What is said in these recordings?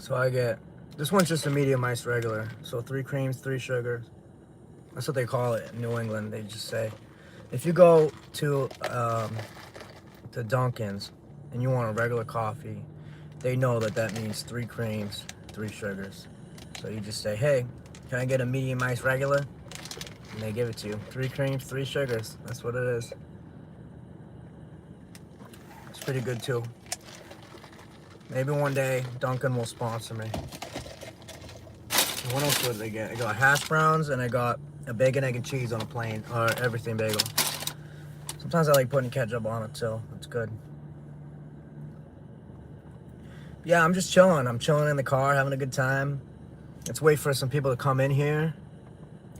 So I get, this one's just a medium ice regular. So 3 creams, 3 sugars. That's what they call it in New England. They just say, if you go to Dunkin's and you want a regular coffee, they know that that means 3 creams, 3 sugars. So you just say, hey, can I get a medium ice regular? And they give it to you. 3 creams, 3 sugars. That's what it is. It's pretty good too. Maybe one day Dunkin' will sponsor me. What else did they get? I got hash browns and I got a bacon, egg, and cheese on a plain or everything bagel. Sometimes I like putting ketchup on it too. It's good. Yeah, I'm just chilling. I'm chilling in the car, having a good time. Let's wait for some people to come in here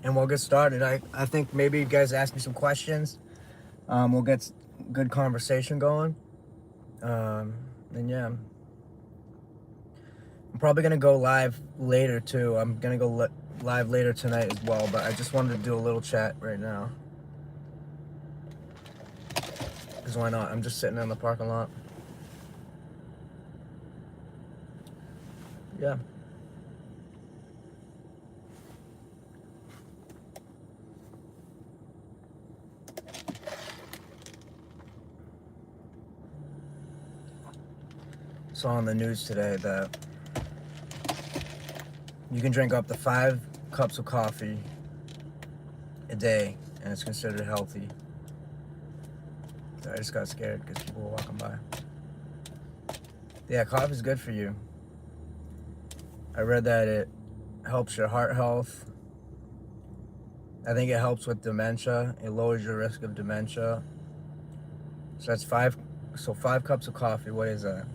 and we'll get started. I think maybe you guys ask me some questions. We'll get good conversation going. And yeah. I'm probably going to go live later too. I'm going to go live later tonight as well, but I just wanted to do a little chat right now. Because why not? I'm just sitting in the parking lot. Yeah. Saw on the news today that you can drink up to 5 cups of coffee a day and it's considered healthy. So I just got scared because people were walking by. Yeah, coffee's good for you. I read that it helps your heart health. I think it helps with dementia. It lowers your risk of dementia. So that's 5 cups of coffee. What is that?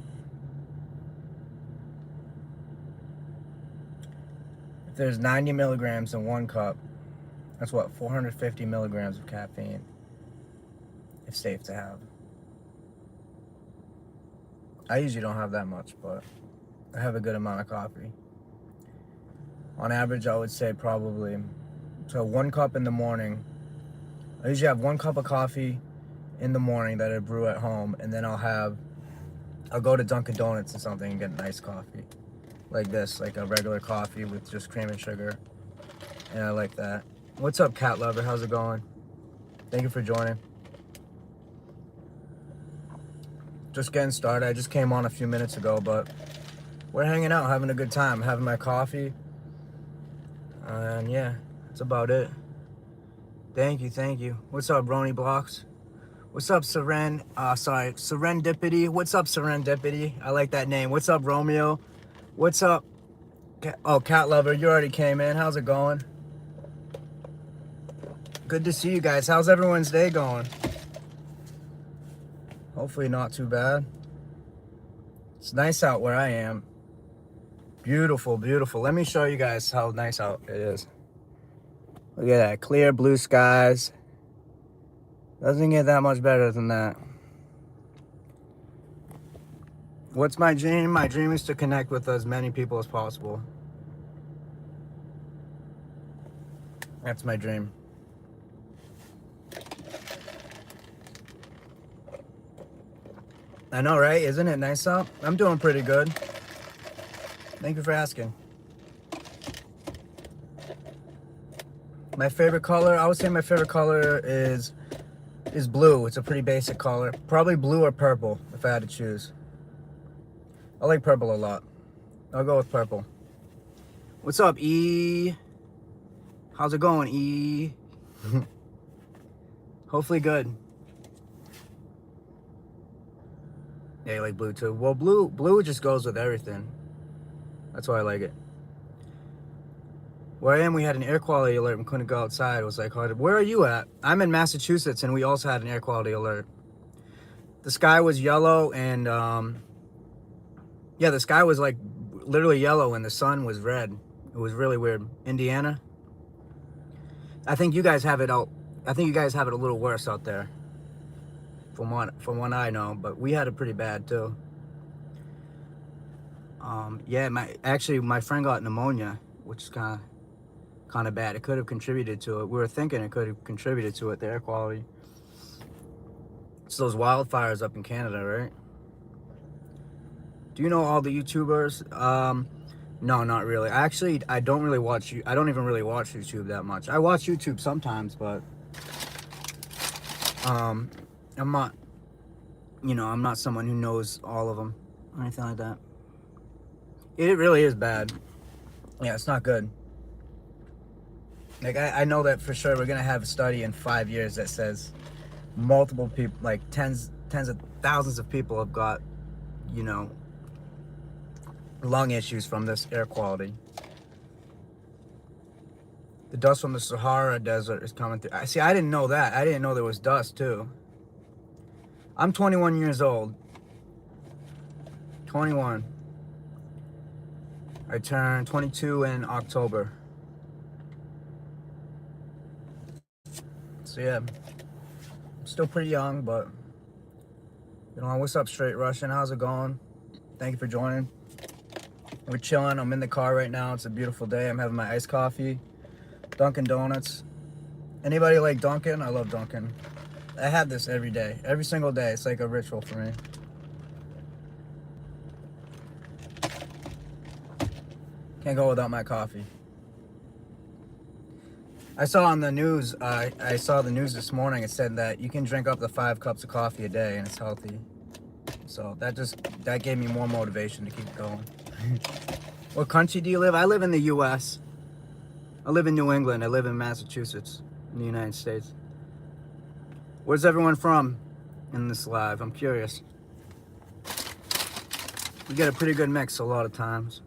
If there's 90 milligrams in 1 cup, that's what, 450 milligrams of caffeine. It's safe to have. I usually don't have that much, but I have a good amount of coffee. On average, I would say probably, so 1 cup in the morning. I usually have 1 cup of coffee in the morning that I brew at home, and then I'll go to Dunkin' Donuts or something and get nice coffee. Like this, like a regular coffee with just cream and sugar. And I like that. What's up, cat lover? How's it going? Thank you for joining. Just getting started. I just came on a few minutes ago, but we're hanging out, having a good time, having my coffee. And yeah, that's about it. Thank you. What's up, Brony Blocks? What's up, Serendipity? What's up, Serendipity? I like that name. What's up, Romeo? What's up? Oh, cat lover, you already came in. How's it going? Good to see you guys. How's everyone's day going? Hopefully not too bad. It's nice out where I am. Beautiful. Let me show you guys how nice out it is. Look at that, clear blue skies. Doesn't get that much better than that. What's my dream? My dream is to connect with as many people as possible. That's my dream. I know, right? Isn't it nice out? I'm doing pretty good. Thank you for asking. My favorite color, I would say my favorite color is blue. It's a pretty basic color. Probably blue or purple if I had to choose. I like purple a lot. I'll go with purple. What's up, E? How's it going, E? Hopefully good. Yeah, you like blue too. Well, blue just goes with everything. That's why I like it. Where I am, we had an air quality alert and couldn't go outside. It was like hard. Where are you at? I'm in Massachusetts, and we also had an air quality alert. The sky was yellow, and yeah, the sky was like literally yellow, and the sun was red. It was really weird. Indiana. I think you guys have it out. I think you guys have it a little worse out there, from what I know. But we had it pretty bad too. Yeah, my friend got pneumonia, which is kind of bad. It could have contributed to it. We were thinking it could have contributed to it, the air quality. It's those wildfires up in Canada, right? Do you know all the YouTubers? No, not really. I don't really watch you. I don't even really watch YouTube that much. I watch YouTube sometimes, but I'm not. I'm not someone who knows all of them or anything like that. It really is bad. Yeah, it's not good. Like I know that for sure. We're gonna have a study in 5 years that says multiple people, like tens of thousands of people, have got, lung issues from this air quality. The dust from the Sahara Desert is coming through. See, I didn't know that. I didn't know there was dust too. I'm 21 years old. 21. I turned 22 in October. So yeah, I'm still pretty young, but what's up, Straight Russian? How's it going? Thank you for joining. We're chilling. I'm in the car right now. It's a beautiful day. I'm having my iced coffee, Dunkin' Donuts. Anybody like Dunkin'? I love Dunkin'. I have this every day, every single day. It's like a ritual for me. Can't go without my coffee. I saw on the news, I saw the news this morning. It said that you can drink up to 5 cups of coffee a day and it's healthy. So that gave me more motivation to keep going. What country do you live? I live in the U.S. I live in New England. I live in Massachusetts, in the United States. Where's everyone from in this live? I'm curious. We get a pretty good mix a lot of times.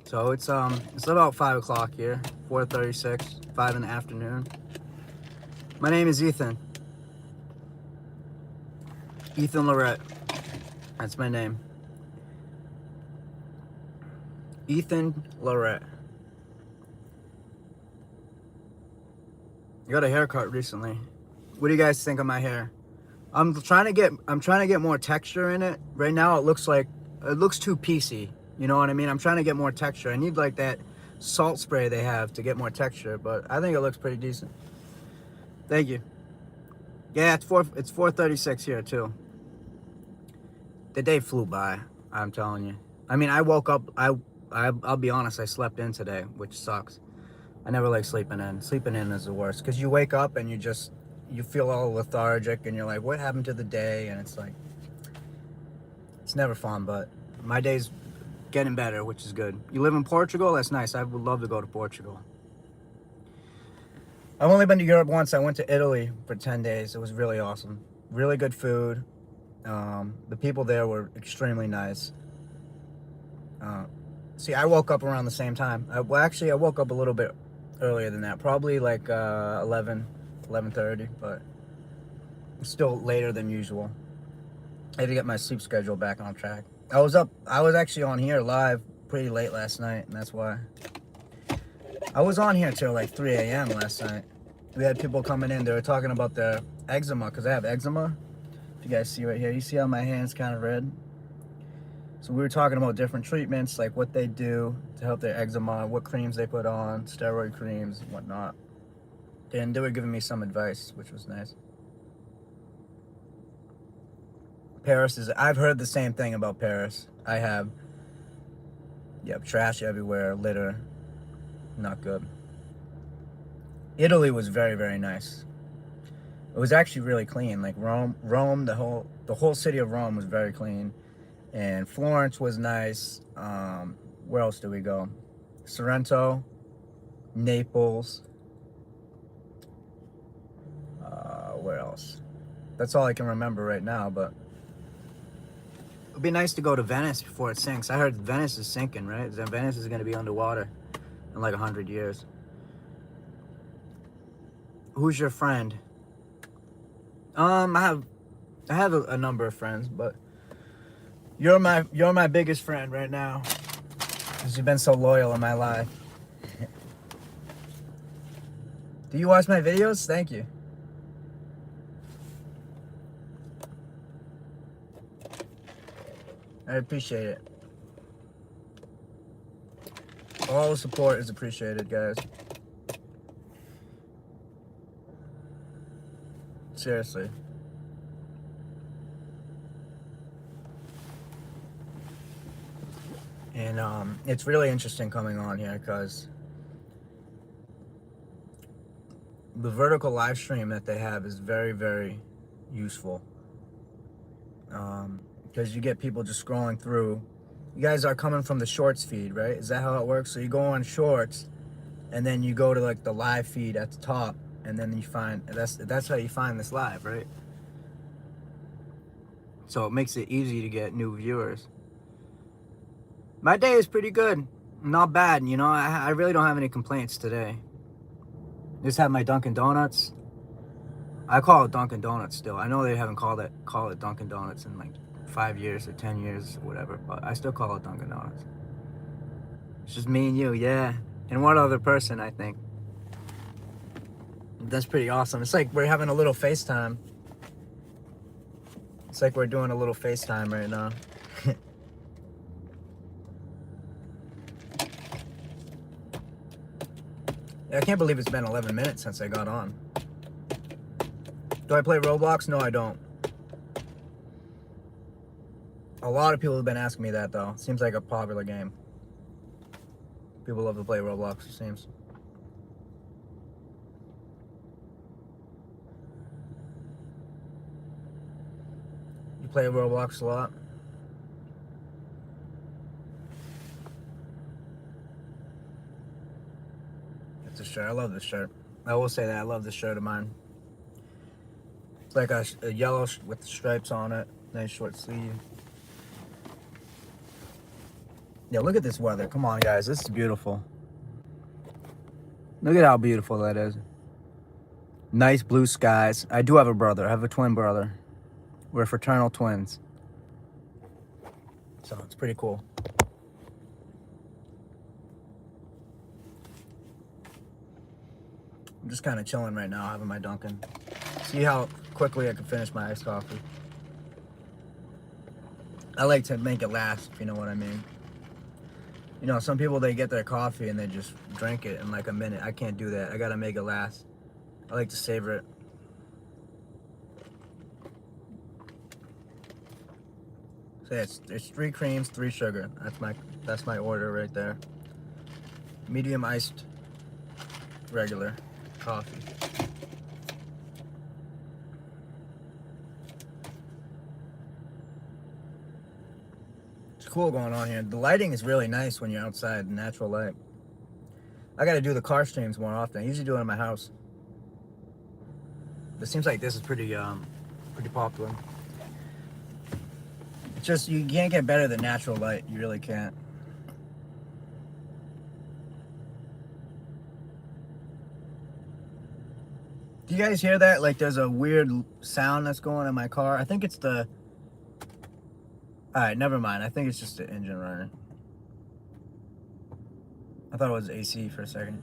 So it's about 5 o'clock here, 4:36, 5 in the afternoon. My name is Ethan. Ethan Lorette. That's my name. Ethan Lorette. I got a haircut recently. What do you guys think of my hair? I'm trying to get more texture in it. Right now it looks too piecey. You know what I mean? I'm trying to get more texture. I need like that salt spray they have to get more texture, but I think it looks pretty decent. Thank you. Yeah, it's 4:36 here too. The day flew by, I'm telling you. I mean, I woke up, I'll be honest, I slept in today, which sucks. I never like sleeping in. Sleeping in is the worst, because you wake up and you feel all lethargic, and you're like, what happened to the day? And it's like, it's never fun, but my day's getting better, which is good. You live in Portugal? That's nice. I would love to go to Portugal. I've only been to Europe once. I went to Italy for 10 days. It was really awesome. Really good food. The people there were extremely nice. See, I woke up around the same time. I woke up a little bit earlier than that. Probably like 11:30, but still later than usual. I had to get my sleep schedule back on track. I was actually on here live pretty late last night, and that's why. I was on here till like 3 a.m. last night. We had people coming in. They were talking about their eczema, because I have eczema. If you guys see right here, you see how my hand's kind of red? So we were talking about different treatments, like what they do to help their eczema, what creams they put on, steroid creams and whatnot. And they were giving me some advice, which was nice. I've heard the same thing about Paris. I have. Yep, trash everywhere, litter. Not good. Italy was very, very nice. It was actually really clean. Like Rome, the whole city of Rome was very clean. And Florence was nice. Where else did we go? Sorrento, Naples. Where else? That's all I can remember right now, but it'd be nice to go to Venice before it sinks. I heard Venice is sinking, right? Venice is going to be underwater in like 100 years. Who's your friend? I have a number of friends, but you're my biggest friend right now, because you've been so loyal in my life. Do you watch my videos? Thank you. I appreciate it. All the support is appreciated, guys. Seriously. And it's really interesting coming on here because the vertical live stream that they have is very, very useful. Because you get people just scrolling through. You guys are coming from the shorts feed, right? Is that how it works? So you go on shorts, and then you go to like the live feed at the top, and then you find that's how you find this live, right? So it makes it easy to get new viewers. My day is pretty good, not bad. You know, I really don't have any complaints today. Just had my Dunkin' Donuts. I call it Dunkin' Donuts still. I know they haven't call it Dunkin' Donuts in like 5 years or 10 years or whatever, but I still call it Dunkin' Donuts. It's just me and you, yeah, and one other person, I think. That's pretty awesome. It's like we're having a little FaceTime. It's like we're doing a little FaceTime right now. I can't believe it's been 11 minutes since I got on. Do I play Roblox? No, I don't. A lot of people have been asking me that, though. Seems like a popular game. People love to play Roblox, it seems. You play Roblox a lot? It's a shirt. I love this shirt. I will say that. I love this shirt of mine. It's like a yellow with stripes on it. Nice short sleeve. Yeah, look at this weather. Come on, guys. This is beautiful. Look at how beautiful that is. Nice blue skies. I do have a brother. I have a twin brother. We're fraternal twins. So it's pretty cool. I'm just kind of chilling right now, having my Dunkin'. See how quickly I can finish my iced coffee. I like to make it last, if you know what I mean. You know, some people, they get their coffee and they just drink it in like a minute. I can't do that. I gotta make it last. I like to savor it. So yeah, it's 3 creams, 3 sugar. That's my order right there. Medium iced, regular coffee. It's cool going on here. The lighting is really nice when you're outside, the natural light. I gotta do the car streams more often. I usually do it in my house. It seems like this is pretty popular. It's just, you can't get better than natural light. You really can't. Do you guys hear that? Like there's a weird sound that's going in my car. I think it's the... Alright, never mind. I think it's just the engine running. I thought it was AC for a second.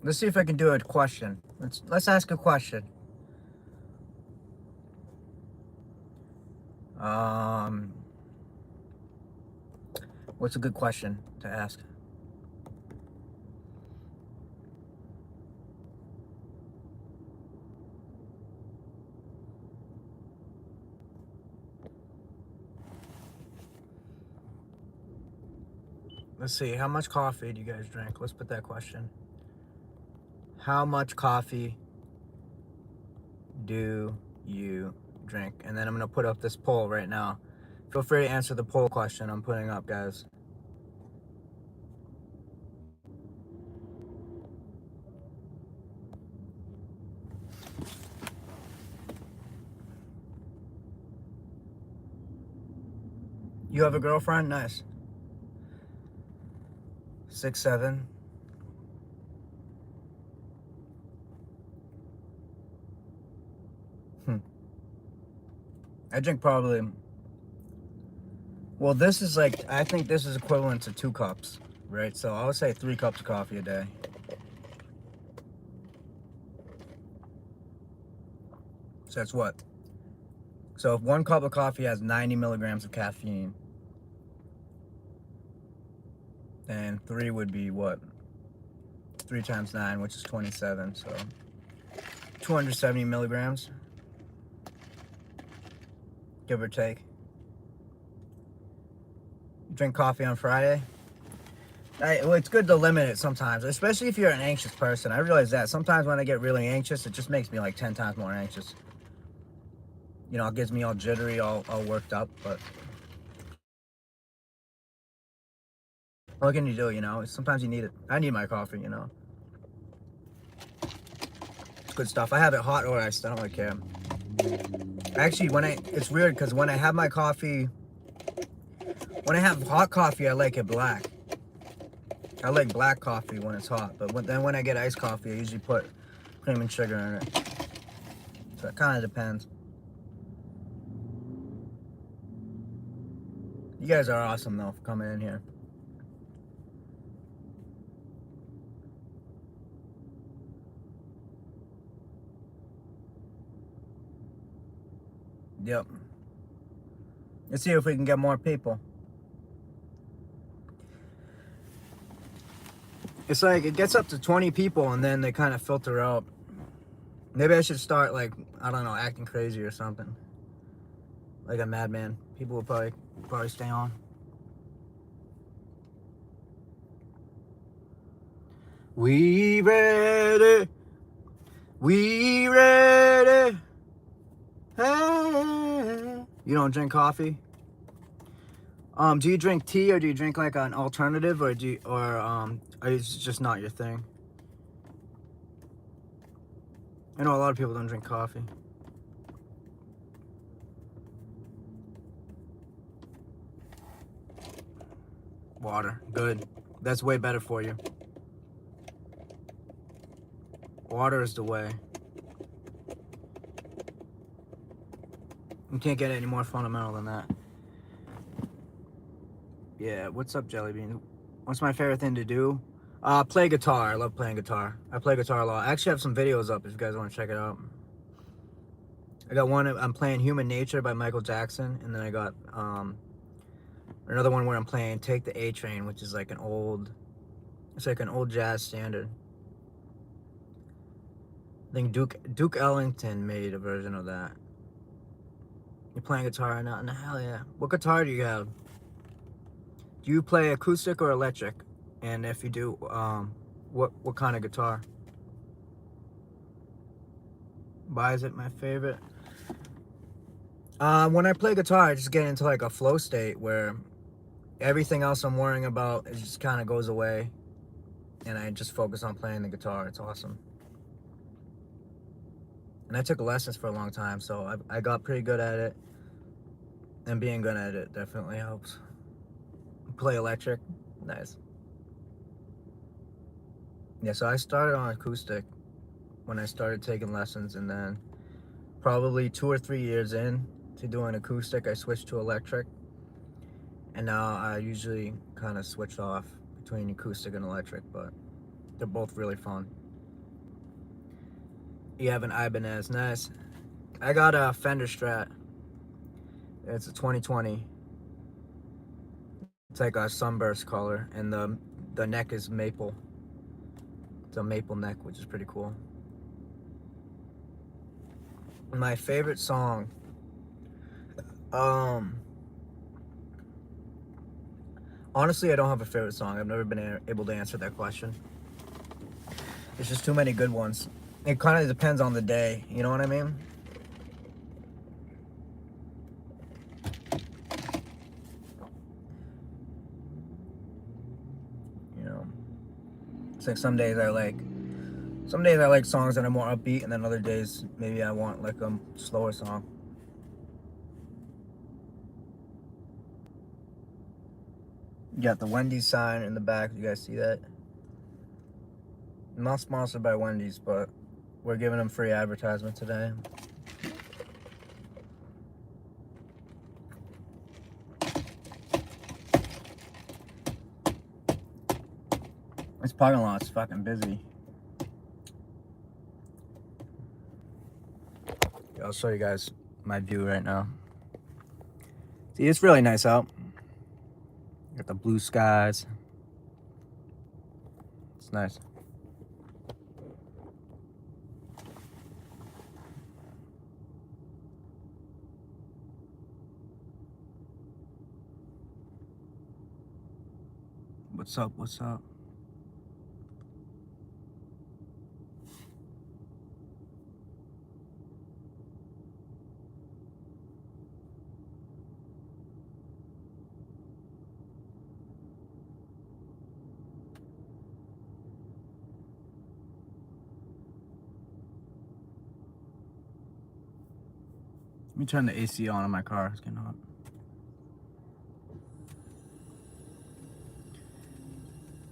Let's see if I can do a question. Let's ask a question. What's a good question to ask? Let's see, how much coffee do you guys drink? Let's put that question. How much coffee do you drink? And then I'm gonna put up this poll right now. Feel free to answer the poll question I'm putting up, guys. You have a girlfriend? Nice. 6'7". I drink probably... Well, this is like... I think this is equivalent to 2 cups, right? So I would say 3 cups of coffee a day. So that's what? So if 1 cup of coffee has 90 milligrams of caffeine, then 3 would be what? 3 times 9, which is 27, so 270 milligrams. give or take. Drink coffee on Friday. Well, it's good to limit it sometimes, especially if you're an anxious person. I realize that sometimes when I get really anxious, it just makes me like 10 times more anxious. You know, it gets me all jittery, all worked up, but what can you do, you know? Sometimes you need it. I need my coffee, you know? It's good stuff. I have it hot or iced. I don't really care. Actually, it's weird because when I have my coffee, when I have hot coffee, I like it black. I like black coffee when it's hot, but then when I get iced coffee, I usually put cream and sugar in it. So it kind of depends. You guys are awesome though for coming in here. Yep. Let's see if we can get more people. It's like it gets up to 20 people and then they kind of filter out. Maybe I should start like, I don't know, acting crazy or something. Like a madman. People will probably stay on. We ready. We ready. Hey. You don't drink coffee? Do you drink tea or do you drink like an alternative or it's just not your thing? I know a lot of people don't drink coffee. Water, good. That's way better for you. Water is the way. You can't get any more fundamental than that. Yeah, what's up, Jellybean? What's my favorite thing to do? Play guitar. I love playing guitar. I play guitar a lot. I actually have some videos up if you guys want to check it out. I got one, I'm playing Human Nature by Michael Jackson, and then I got another one where I'm playing Take the A Train, which is like it's like an old jazz standard. I think Duke Ellington made a version of that. You're playing guitar right now? No, hell yeah. What guitar do you have? Do you play acoustic or electric? And if you do, what kind of guitar? Why is it my favorite? When I play guitar, I just get into like a flow state where everything else I'm worrying about, it just kind of goes away. And I just focus on playing the guitar. It's awesome. And I took lessons for a long time, so I got pretty good at it. And being good at it definitely helps. Play electric, nice. Yeah, so I started on acoustic when I started taking lessons, and then probably 2 or 3 years in to doing acoustic, I switched to electric. And now I usually kind of switch off between acoustic and electric, but they're both really fun. You have an Ibanez, nice. I got a Fender Strat. It's a 2020. It's like a sunburst color, and the neck is maple. It's a maple neck, which is pretty cool. My favorite song, honestly, I don't have a favorite song. I've never been able to answer that question. There's just too many good ones. It kind of depends on the day, you know what I mean? You know, it's like some days I like songs that are more upbeat, and then other days maybe I want like a slower song. You got the Wendy's sign in the back. You guys see that? I'm not sponsored by Wendy's, but we're giving them free advertisement today. This parking lot's fucking busy. I'll show you guys my view right now. See, it's really nice out. Got the blue skies. It's nice. What's up? What's up? Let me turn the AC on in my car. It's getting hot.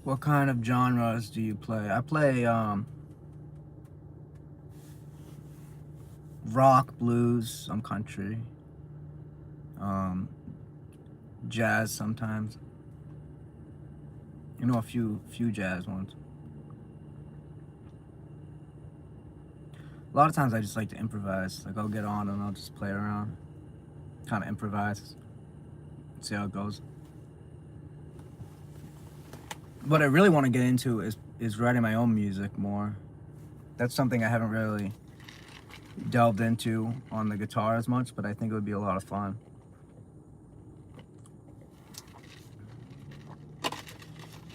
What kind of genres do you play? I play rock, blues, some country, jazz sometimes. You know, a few jazz ones. A lot of times I just like to improvise. Like I'll get on and I'll just play around, kind of improvise, see how it goes. What I really want to get into is writing my own music more. That's something I haven't really delved into on the guitar as much, but I think it would be a lot of fun. You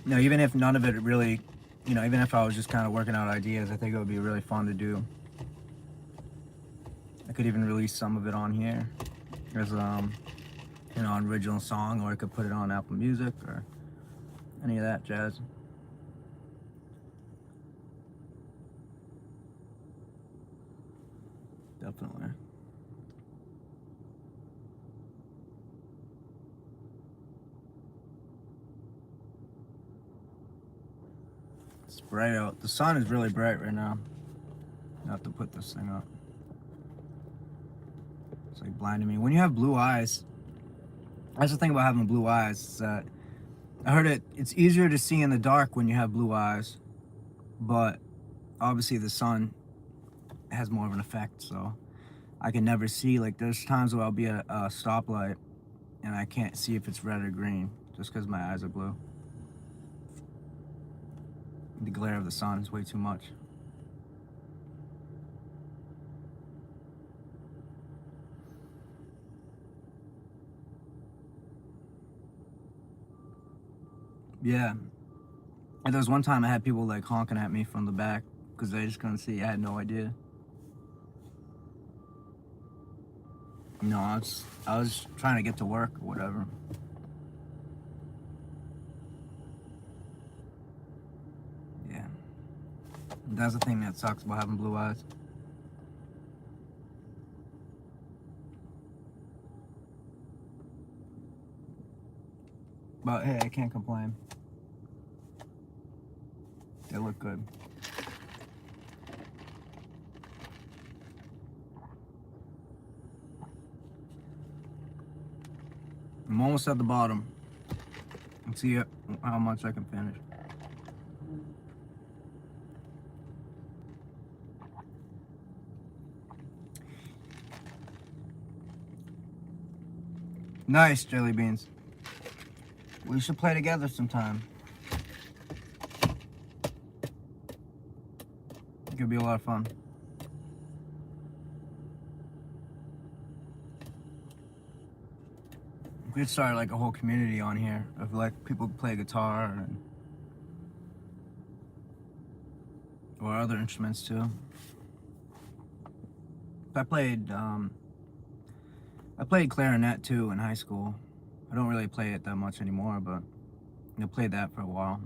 know, even if none of it really, you know, even if I was just kind of working out ideas, I think it would be really fun to do. I could even release some of it on here as you know, an original song, or I could put it on Apple Music or any of that jazz. Definitely. It's bright out. The sun is really bright right now. I have to put this thing up. It's like blinding me. When you have blue eyes, that's the thing about having blue eyes, is that I heard it's easier to see in the dark when you have blue eyes, but obviously the sun has more of an effect, so I can never see. Like there's times where I'll be at a stoplight and I can't see if it's red or green just because my eyes are blue. The glare of the sun is way too much. Yeah. And there was one time I had people like honking at me from the back because they just couldn't see. I had no idea. No, I was trying to get to work or whatever. Yeah. That's the thing that sucks about having blue eyes. But hey, I can't complain. They look good. I'm almost at the bottom. Let's see how much I can finish. Nice, Jelly Beans. We should play together sometime. It could be a lot of fun. We could start like a whole community on here of like people who play guitar or other instruments too. I played clarinet too in high school. I don't really play it that much anymore, but I played that for a while.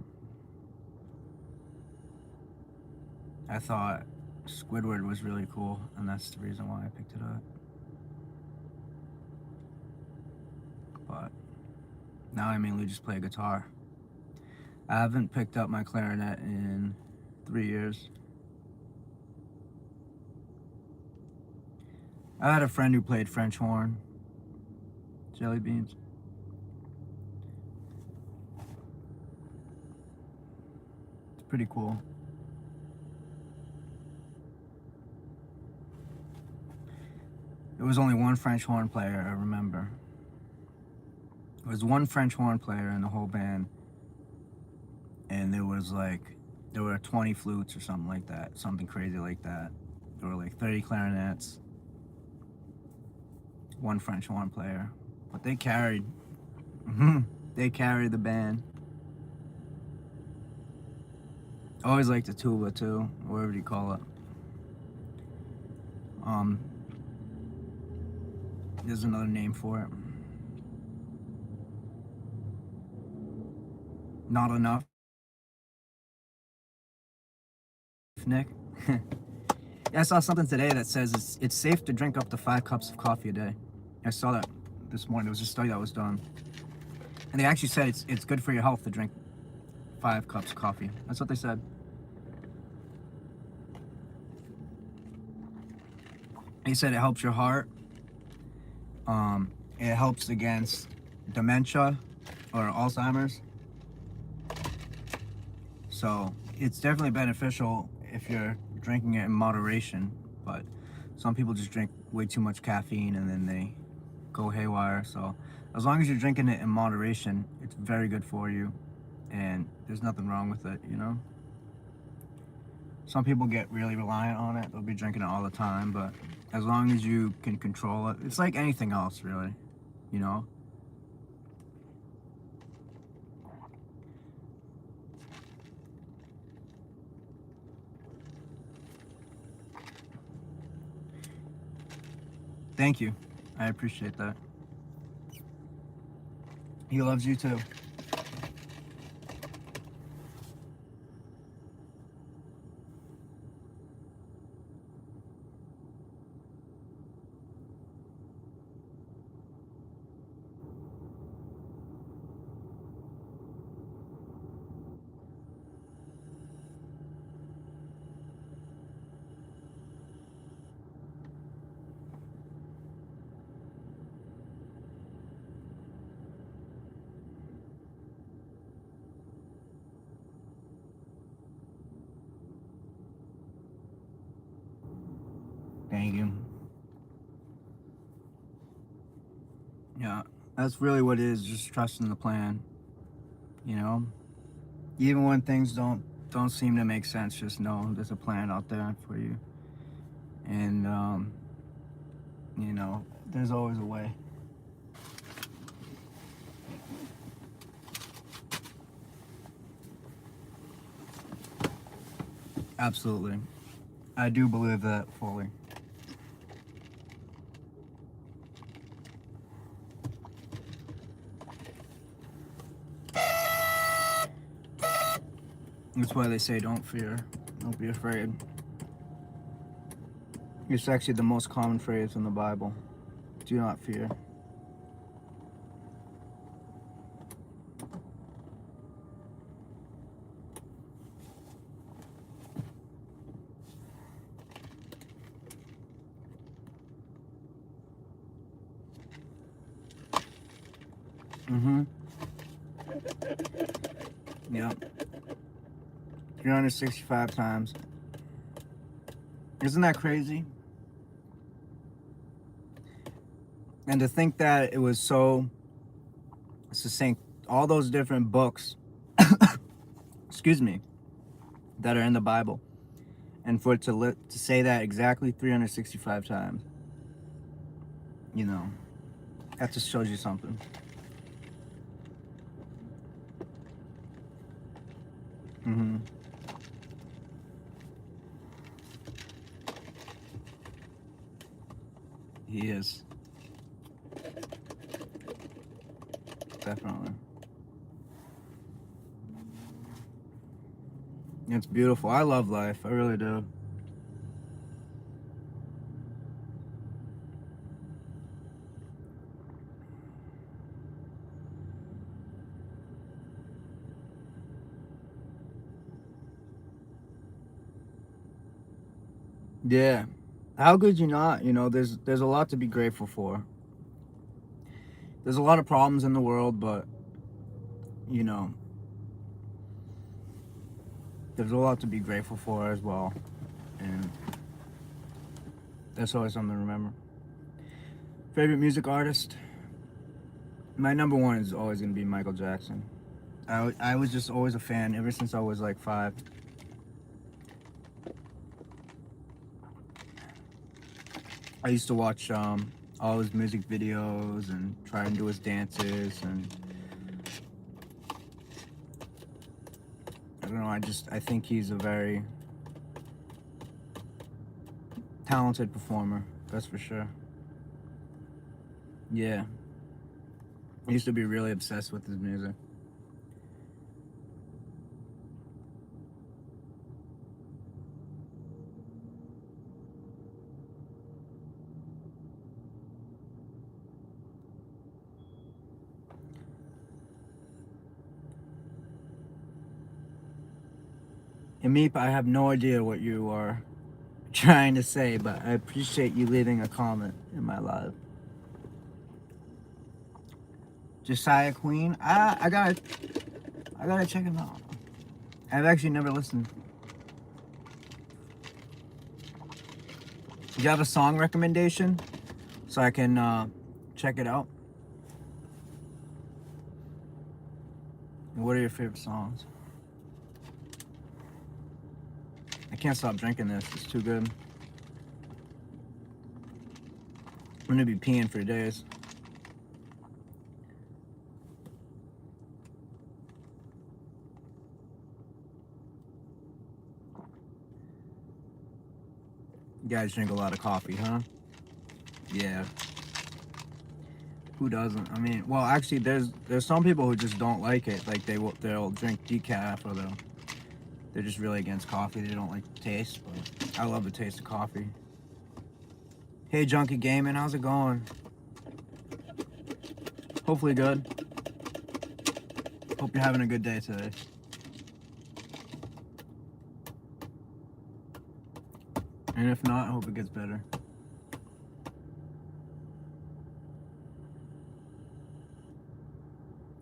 I thought Squidward was really cool, and that's the reason why I picked it up. But now I mainly just play guitar. I haven't picked up my clarinet in 3 years. I had a friend who played French horn. Jelly Beans. It's pretty cool. There was only one French horn player, I remember. There was one French horn player in the whole band, and there were 20 flutes or something like that, something crazy like that. There were like 30 clarinets, one French horn player, but they carried the band. I always like the tuba too, whatever you call it. There's another name for it. Not enough, Nick. Yeah, I saw something today that says it's safe to drink up to 5 cups of coffee a day. I saw that this morning. There was a study that was done, and they actually said it's good for your health to drink 5 cups of coffee. That's what they said. They said it helps your heart. It helps against dementia or Alzheimer's. So it's definitely beneficial if you're drinking it in moderation. But some people just drink way too much caffeine and then they go haywire. So as long as you're drinking it in moderation, it's very good for you, and there's nothing wrong with it, you know. Some people get really reliant on it. They'll be drinking it all the time, but as long as you can control it, it's like anything else, really, you know. Thank you. I appreciate that. He loves you too. Thank you. Yeah, that's really what it is, just trusting the plan, you know. Even when things don't seem to make sense, just know there's a plan out there for you. And you know, there's always a way. Absolutely. I do believe that fully. That's why they say don't fear, don't be afraid. It's actually the most common phrase in the Bible. Do not fear. Mm-hmm. Yep. 365 times. Isn't that crazy? And to think that it was so succinct, all those different books, excuse me, that are in the Bible, and for it to say that exactly 365 times, you know, that just shows you something. Mm-hmm. He is. Definitely. It's beautiful. I love life. I really do. Yeah. How could you not? You know, there's a lot to be grateful for. There's a lot of problems in the world, but you know, there's a lot to be grateful for as well. And that's always something to remember. Favorite music artist? My number one is always going to be Michael Jackson. I was just always a fan ever since I was like 5. I used to watch all his music videos and try and do his dances, and don't know, I think he's a very talented performer, that's for sure. Yeah. I used to be really obsessed with his music. And Meep, I have no idea what you are trying to say, but I appreciate you leaving a comment in my live. Josiah Queen, I gotta check him out. I've actually never listened. Do you have a song recommendation so I can check it out? What are your favorite songs? I can't stop drinking this. It's too good. I'm gonna be peeing for days. You guys drink a lot of coffee, huh? Yeah. Who doesn't? I mean, well, actually, there's some people who just don't like it. Like they'll drink decaf, or they're just really against coffee. They don't like the taste. But I love the taste of coffee. Hey, Junkie Gaming, how's it going? Hopefully good. Hope you're having a good day today. And if not, I hope it gets better.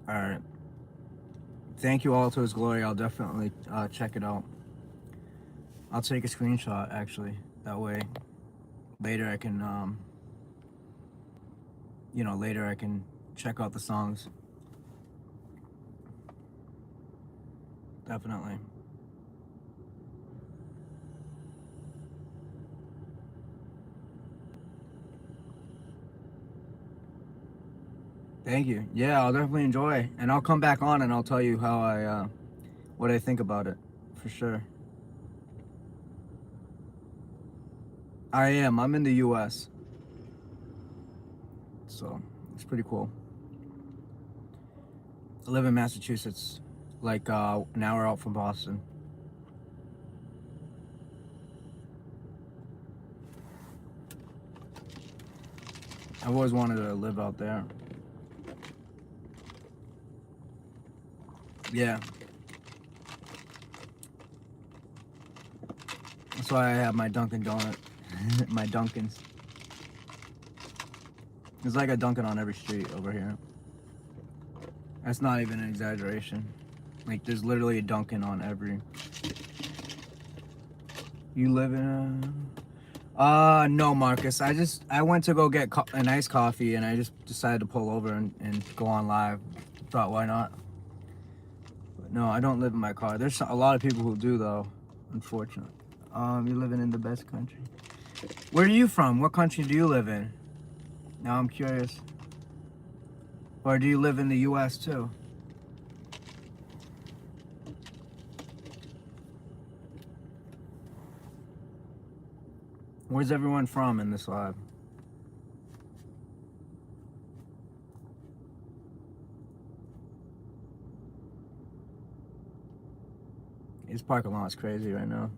Alright. Thank you all to his glory. I'll definitely check it out. I'll take a screenshot, actually. That way, later I can, later I can check out the songs. Definitely. Thank you. Yeah, I'll definitely enjoy. And I'll come back on and I'll tell you how what I think about it. For sure. I am. I'm in the US. So, it's pretty cool. I live in Massachusetts, like an hour out from Boston. I've always wanted to live out there. Yeah. That's why I have my Dunkin' Donut. My Dunkins. There's like a Dunkin' on every street over here. That's not even an exaggeration. Like, there's literally a Dunkin' on every... You live in a... no, Marcus. I went to go get an iced coffee, and I just decided to pull over and go on live. Thought, why not? But no, I don't live in my car. There's a lot of people who do, though, unfortunately. You're living in the best country. Where are you from? What country do you live in? Now I'm curious. Or do you live in the US too? Where's everyone from in this live? This parking lot's crazy right now.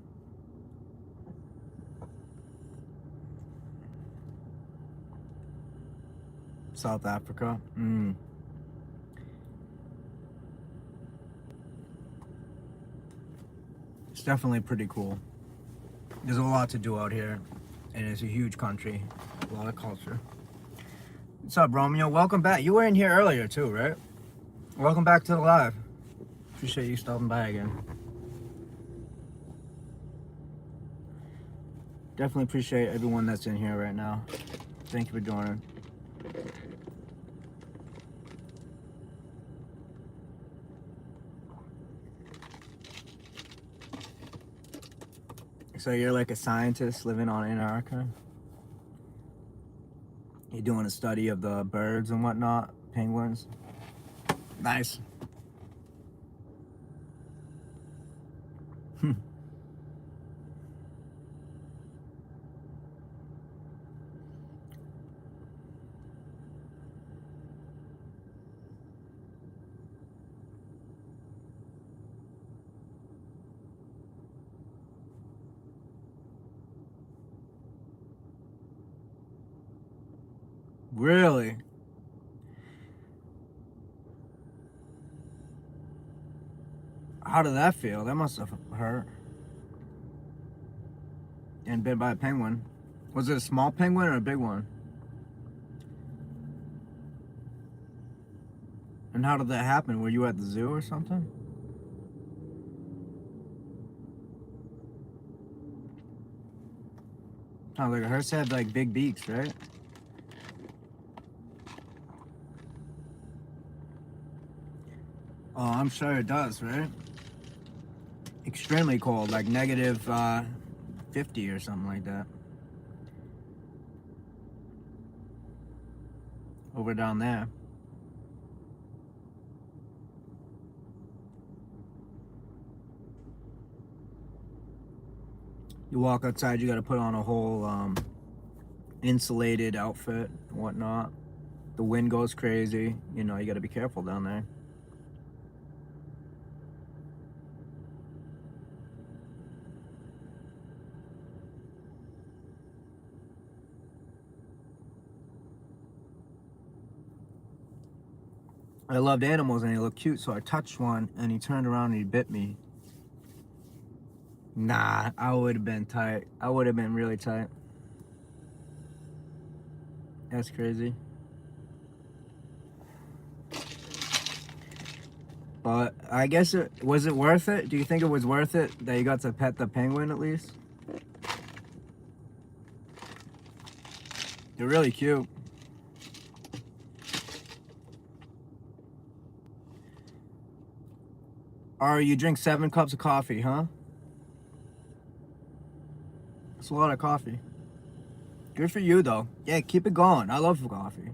South Africa. It's definitely pretty cool. There's a lot to do out here, and it's a huge country, a lot of culture. What's up, Romeo? Welcome back. You were in here earlier too, right? Welcome back to the live. Appreciate you stopping by again. Definitely appreciate everyone that's in here right now. Thank you for joining. So you're like a scientist living on Antarctica? You're doing a study of the birds and whatnot, penguins? Nice. Really? How did that feel? That must have hurt. And bit by a penguin. Was it a small penguin or a big one? And how did that happen? Were you at the zoo or something? Oh, like hers had like big beaks, right? Oh, I'm sure it does, right? Extremely cold, like negative 50 or something like that. Over down there. You walk outside, you got to put on a whole insulated outfit and whatnot. The wind goes crazy. You know, you got to be careful down there. I loved animals and he looked cute, so I touched one and he turned around and he bit me. Nah, I would have been tight. I would have been really tight. That's crazy. But I guess was it worth it? Do you think it was worth it that you got to pet the penguin at least? They're really cute. Or you drink 7 cups of coffee, huh? That's a lot of coffee. Good for you, though. Yeah, keep it going. I love coffee.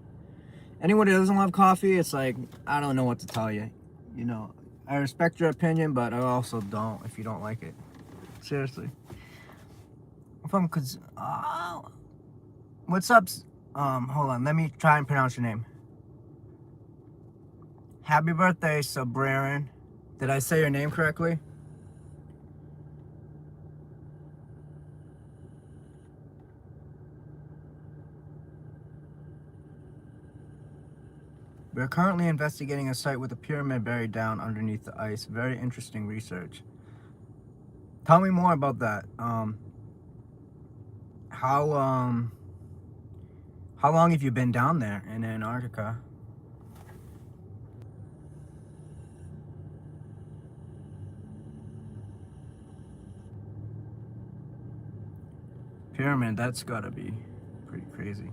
Anyone who doesn't love coffee, it's like, I don't know what to tell you. You know, I respect your opinion, but I also don't if you don't like it. Seriously. What's up? Hold on. Let me try and pronounce your name. Happy birthday, Sabrarin. Did I say your name correctly? We're currently investigating a site with a pyramid buried down underneath the ice. Very interesting research. Tell me more about that. How long have you been down there in Antarctica? Pyramid, that's gotta be pretty crazy.